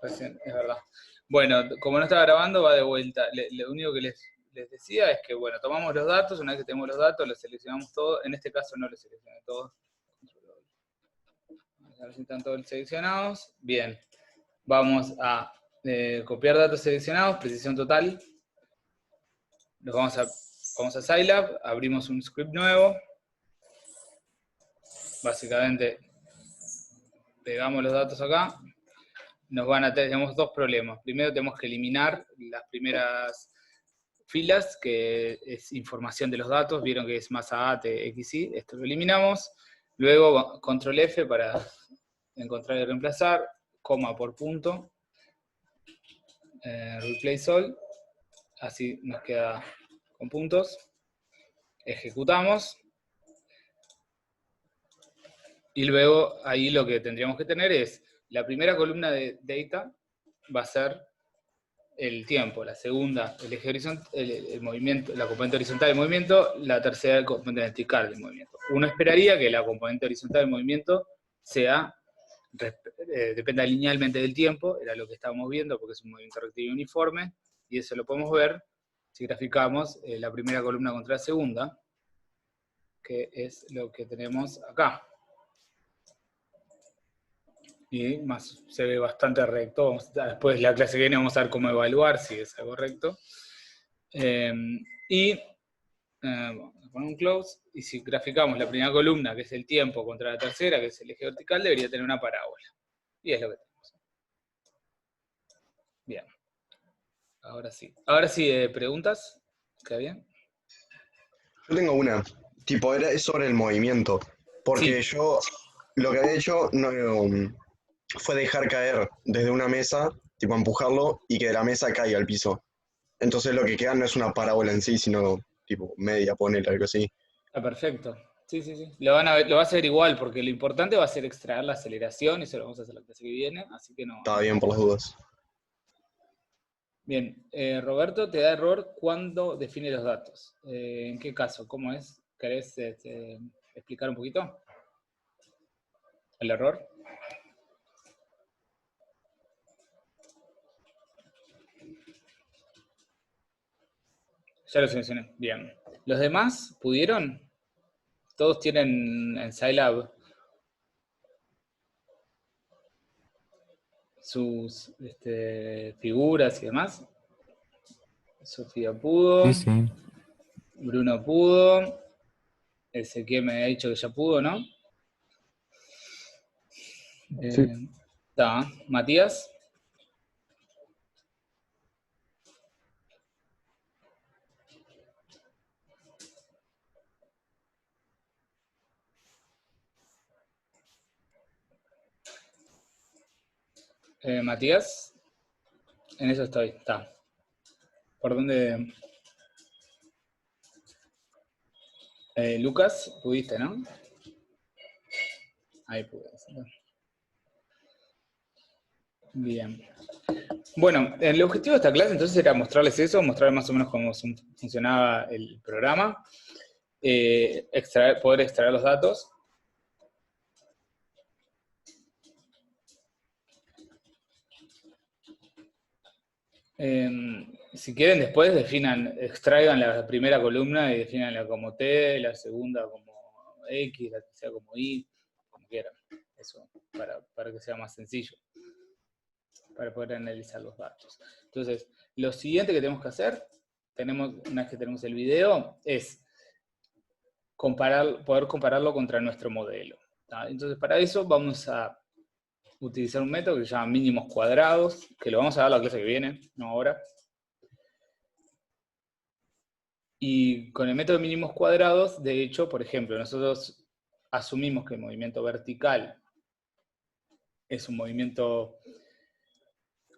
recién, es verdad. Bueno, como no estaba grabando, va de vuelta. Lo único que les decía es que, bueno, tomamos los datos, una vez que tenemos los datos, los seleccionamos todos. En este caso no los seleccioné todos. A ver si están todos seleccionados. Bien. Vamos a copiar datos seleccionados, precisión total. Los vamos a Scilab, abrimos un script nuevo. Básicamente, pegamos los datos acá. Tenemos dos problemas. Primero tenemos que eliminar las primeras filas, que es información de los datos. Vieron que es masa A, T, X, Y. Esto lo eliminamos. Luego, control F para encontrar y reemplazar. Coma por punto. Replace all. Así nos queda con puntos. Ejecutamos. Y luego ahí lo que tendríamos que tener es la primera columna de data va a ser el tiempo, la segunda el eje horizontal, el movimiento, la componente horizontal del movimiento, la tercera el componente vertical del movimiento. Uno esperaría que la componente horizontal del movimiento dependa linealmente del tiempo, era lo que estábamos viendo porque es un movimiento rectilíneo uniforme, y eso lo podemos ver si graficamos la primera columna contra la segunda, que es lo que tenemos acá. Y más se ve bastante recto. Después la clase que viene vamos a ver cómo evaluar si es algo recto. Vamos a poner un close, y si graficamos la primera columna, que es el tiempo, contra la tercera, que es el eje vertical, debería tener una parábola. Y es lo que tenemos. Bien. Ahora sí. Ahora sí, ¿preguntas? ¿Queda bien? Yo tengo una, tipo, es sobre el movimiento, porque Sí. yo lo que había hecho no, fue dejar caer desde una mesa, tipo empujarlo y que de la mesa caiga al piso. Entonces lo que queda no es una parábola en sí, sino tipo media, ponele algo así. Está perfecto. Sí, sí, sí. Lo vas a ver igual, porque lo importante va a ser extraer la aceleración, y eso lo vamos a hacer la clase que viene, así que no Estaba hay bien por las problema. dudas. Bien, Roberto te da error cuando define los datos. ¿En qué caso? ¿Cómo es? ¿Querés explicar un poquito el error? Ya lo seleccioné. Bien. ¿Los demás pudieron? ¿Todos tienen en Scilab sus figuras y demás? Sofía pudo. Sí, sí. Bruno pudo. Ezequiel me ha dicho que ya pudo, ¿no? Sí. Matías. Matías. En eso estoy. Está. ¿Por dónde? Lucas, pudiste, ¿no? Ahí pude. Bien. Bueno, el objetivo de esta clase entonces era mostrarles eso, mostrarles más o menos cómo funcionaba el programa, poder extraer los datos. Si quieren después extraigan la primera columna y definanla como T, la segunda como X, la tercera como Y, como quieran. Eso, para que sea más sencillo, para poder analizar los datos. Entonces, lo siguiente que tenemos que hacer, una vez que tenemos el video, es poder compararlo contra nuestro modelo. Entonces, para eso vamos a utilizar un método que se llama mínimos cuadrados, que lo vamos a dar la clase que viene, no ahora. Y con el método de mínimos cuadrados, de hecho, por ejemplo, nosotros asumimos que el movimiento vertical es un movimiento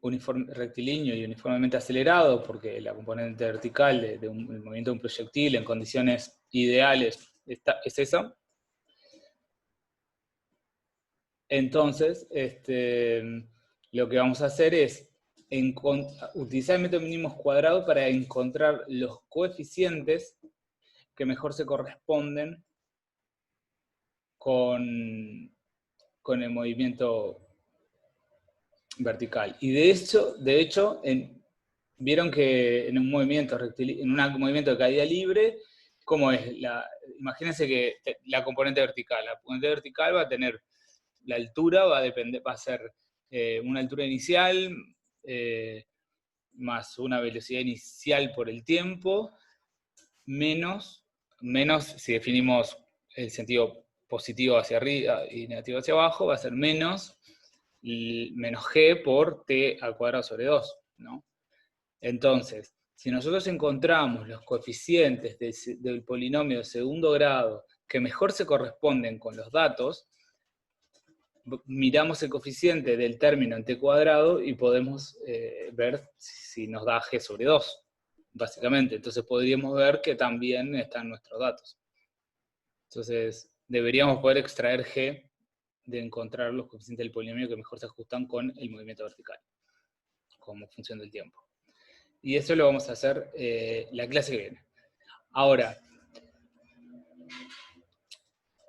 rectilíneo y uniformemente acelerado, porque la componente vertical del movimiento de un proyectil en condiciones ideales es esa. Entonces, lo que vamos a hacer es utilizar el método de mínimos cuadrados para encontrar los coeficientes que mejor se corresponden con el movimiento vertical. Y de hecho vieron que en un movimiento de caída libre, ¿cómo es? Imagínense que la componente vertical. La componente vertical va a tener, la altura va a ser una altura inicial, más una velocidad inicial por el tiempo, menos si definimos el sentido positivo hacia arriba y negativo hacia abajo, va a ser menos g por t al cuadrado sobre 2, ¿no? Entonces, si nosotros encontramos los coeficientes del polinomio de segundo grado que mejor se corresponden con los datos, miramos el coeficiente del término en t cuadrado y podemos ver si nos da g sobre 2, básicamente. Entonces podríamos ver que también están nuestros datos. Entonces deberíamos poder extraer g de encontrar los coeficientes del polinomio que mejor se ajustan con el movimiento vertical, como función del tiempo. Y eso lo vamos a hacer la clase que viene. Ahora,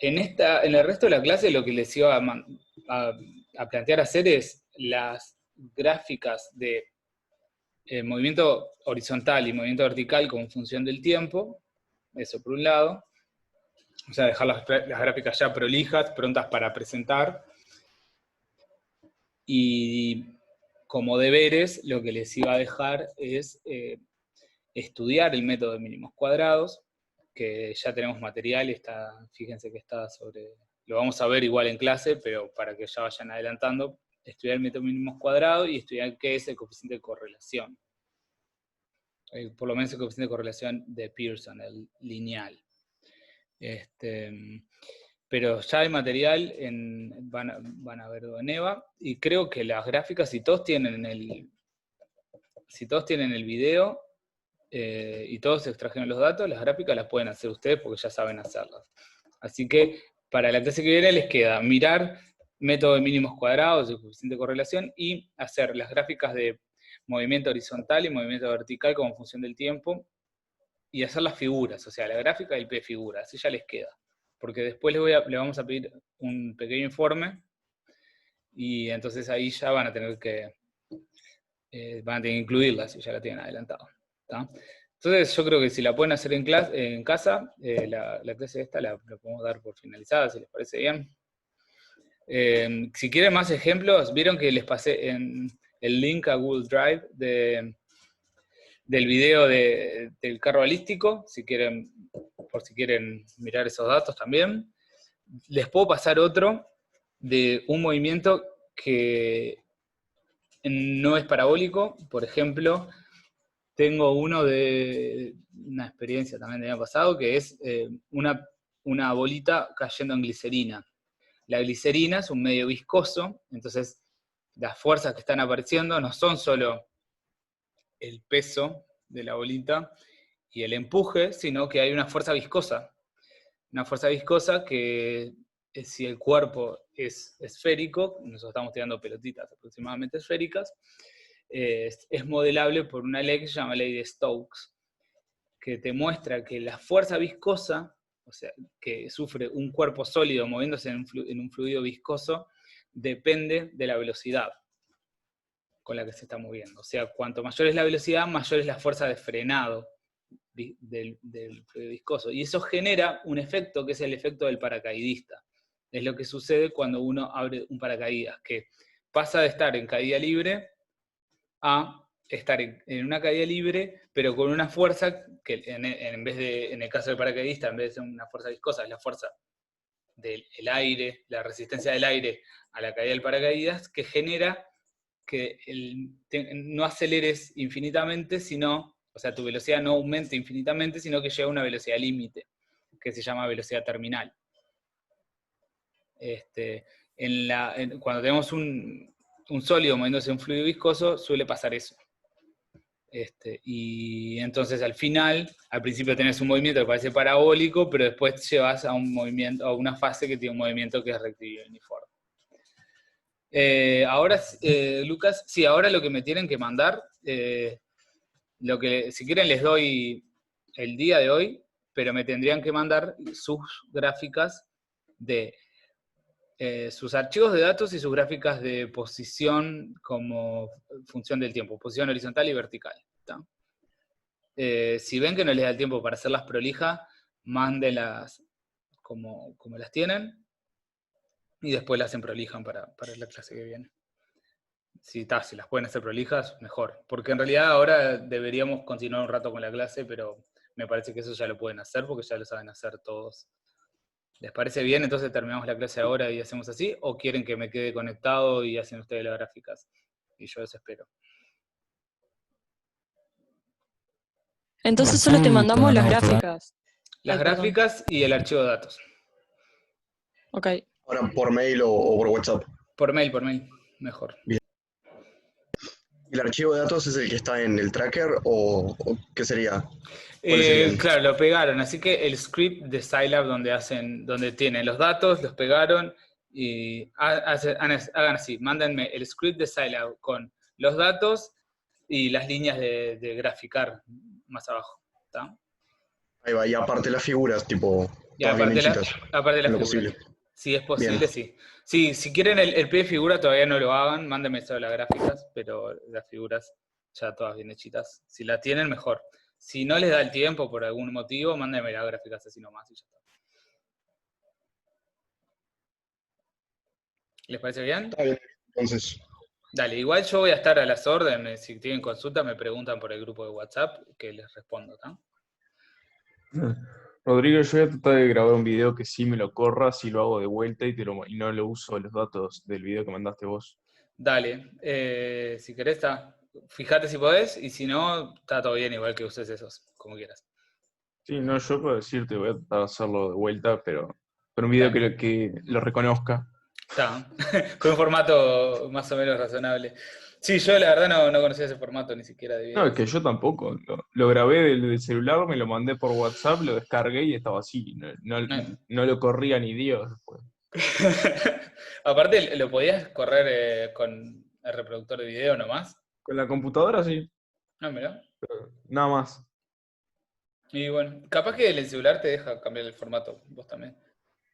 en el resto de la clase lo que les iba a plantear hacer es las gráficas de movimiento horizontal y movimiento vertical como función del tiempo, eso por un lado, o sea, dejar las gráficas ya prolijas, prontas para presentar, y como deberes lo que les iba a dejar es estudiar el método de mínimos cuadrados, que ya tenemos material, fíjense que está lo vamos a ver igual en clase, pero para que ya vayan adelantando, estudiar el método de mínimos cuadrados y estudiar qué es el coeficiente de correlación. Por lo menos el coeficiente de correlación de Pearson, el lineal. Pero ya hay material, van a verlo en EVA, y creo que las gráficas, si todos tienen el video, y todos extrajeron los datos, las gráficas las pueden hacer ustedes porque ya saben hacerlas. Así que para la clase que viene les queda mirar método de mínimos cuadrados, el coeficiente de correlación, y hacer las gráficas de movimiento horizontal y movimiento vertical como función del tiempo, y hacer las figuras, o sea, la gráfica y el P figura, así ya les queda. Porque después le vamos a pedir un pequeño informe, y entonces ahí ya van a tener que incluirlas, si ya la tienen adelantado. ¿Tá? Entonces yo creo que si la pueden hacer en casa, la clase esta la podemos dar por finalizada, si les parece bien. Si quieren más ejemplos, vieron que les pasé el link a Google Drive del video del carro balístico, por si quieren mirar esos datos también. Les puedo pasar otro de un movimiento que no es parabólico. Por ejemplo, tengo uno de una experiencia también del año pasado, que es una bolita cayendo en glicerina. La glicerina es un medio viscoso, entonces las fuerzas que están apareciendo no son solo el peso de la bolita y el empuje, sino que hay una fuerza viscosa. Una fuerza viscosa que, si el cuerpo es esférico, nosotros estamos tirando pelotitas aproximadamente esféricas, es modelable por una ley que se llama ley de Stokes, que te muestra que la fuerza viscosa, o sea, que sufre un cuerpo sólido moviéndose en un fluido viscoso, depende de la velocidad con la que se está moviendo. O sea, cuanto mayor es la velocidad, mayor es la fuerza de frenado del fluido viscoso. Y eso genera un efecto que es el efecto del paracaidista. Es lo que sucede cuando uno abre un paracaídas, que pasa de estar en caída libre a estar en una caída libre, pero con una fuerza que en el caso del paracaidista, en vez de ser una fuerza viscosa, es la fuerza del aire, la resistencia del aire a la caída del paracaídas, que genera que no aceleres infinitamente, o sea, tu velocidad no aumente infinitamente, sino que llega a una velocidad límite, que se llama velocidad terminal. Cuando tenemos un sólido moviéndose en un fluido viscoso, suele pasar eso. Y entonces al principio tenés un movimiento que parece parabólico, pero después llevas a una fase que tiene un movimiento que es rectilíneo uniforme. Ahora, Lucas, sí, ahora lo que me tienen que mandar, si quieren les doy el día de hoy, pero me tendrían que mandar sus gráficas de sus archivos de datos y sus gráficas de posición como función del tiempo, posición horizontal y vertical. ¿Tá? Si ven que no les da el tiempo para hacerlas prolijas, mándenlas como las tienen, y después las hacen prolijas para la clase que viene. Si las pueden hacer prolijas, mejor. Porque en realidad ahora deberíamos continuar un rato con la clase, pero me parece que eso ya lo pueden hacer, porque ya lo saben hacer todos. ¿Les parece bien? Entonces terminamos la clase ahora y hacemos así, ¿o quieren que me quede conectado y hacen ustedes las gráficas? Y yo eso espero. Entonces solo te mandamos las gráficas. Las Ay, perdón. gráficas y el archivo de datos. Ok. Ahora, por mail o por WhatsApp. Por mail, mejor. ¿Y el archivo de datos es el que está en el tracker o qué sería? ¿Cuáles serían? Claro, lo pegaron, así que el script de Scilab donde tienen los datos, los pegaron y hagan así, mándenme el script de Scilab con los datos y las líneas de graficar más abajo. ¿Tá? Ahí va, y aparte las figuras, tipo, Y todas bien aparte hechitas. de en lo las figuras. posible. Si es posible, Bien. sí. Sí, si quieren el pie de figura todavía no lo hagan, mándenme solo las gráficas, pero las figuras ya todas bien hechitas. Si la tienen, mejor. Si no les da el tiempo por algún motivo, mándenme las gráficas así nomás y ya está. ¿Les parece bien? Está bien, entonces. Dale, igual yo voy a estar a las órdenes. Si tienen consulta, me preguntan por el grupo de WhatsApp, que les respondo, ¿tá? Rodrigo, yo voy a tratar de grabar un video que sí me lo corra, si lo hago de vuelta y no lo uso los datos del video que mandaste vos. Dale, si querés, fíjate si podés, y si no, está todo bien, igual que uses esos, como quieras. Sí, no, yo puedo decirte, voy a tratar de hacerlo de vuelta, pero un video que lo reconozca. Está, con un formato más o menos razonable. Sí, yo la verdad no conocía ese formato ni siquiera de No, videos. es que yo tampoco. Lo grabé del celular, me lo mandé por WhatsApp, lo descargué y estaba así. No lo corría ni Dios después. Aparte, ¿lo podías correr con el reproductor de video nomás? Con la computadora sí, No, mirá. pero nada más. Y bueno, capaz que el celular te deja cambiar el formato, vos también.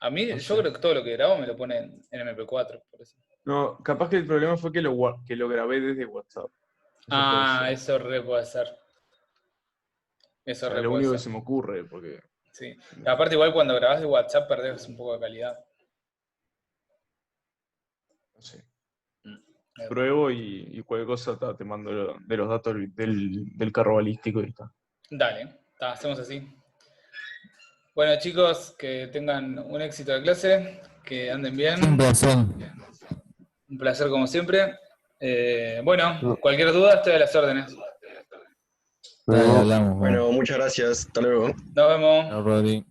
A mí, No yo sé. creo que todo lo que grabo me lo pone en MP4, por eso. No, capaz que el problema fue que lo grabé desde WhatsApp. Eso puede ser. Eso re puede ser. O Eso sea, re lo puede único que ser. se me ocurre, porque Sí. Aparte, igual cuando grabás de WhatsApp perdés un poco de calidad. no sé. Pruebo y cualquier cosa te mando de los datos del carro balístico y está. Dale, hacemos así. Bueno, chicos, que tengan un éxito de clase, que anden bien. Un placer. Un placer como siempre. Bueno, cualquier duda estoy a las órdenes. Dale, hablamos. Bueno, muchas gracias. Hasta luego. Nos vemos. Chao, Rodri.